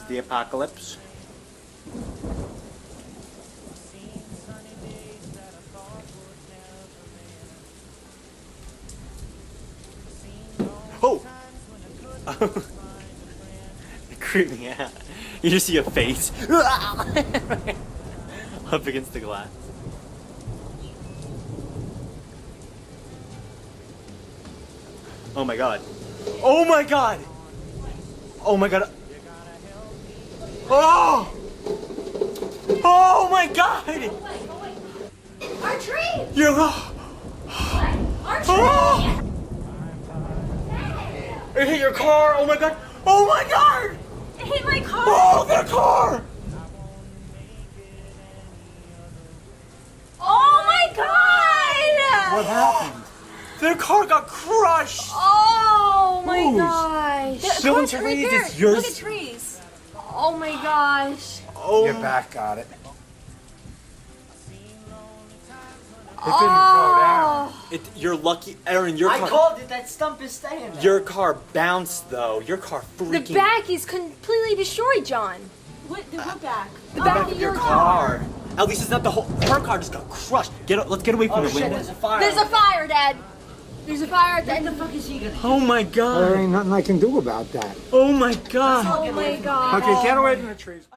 the apocalypse. Oh! It creeped me out. You just see a face up against the glass. Oh my god. Oh my god! Oh my god. Oh! Oh my god! Our tree! You're Our tree! Oh! It hit your car! Oh my god! Oh my god! It hit my car! Oh, their car! Oh my god! What happened? Their car got crushed! Oh my Whose? gosh! Someone's Right trees, there. it's yours. Look at trees. Oh my gosh! Oh. Your back got it. It Oh. didn't go down. You're lucky, Aaron. Your I car. called it. That stump is staying there. Your car bounced though. Your car freaking. The back is completely destroyed, John. What? What back? The back of your car. At least it's not the whole. Her car just got crushed. Let's get away from Oh the shit! window. There's a fire. There's a fire, Dad. There's a fire at the end What of the fuck is he gonna do? Oh my There god. ain't nothing I can do about that. Oh my god. Oh my god. Okay, get away from the trees.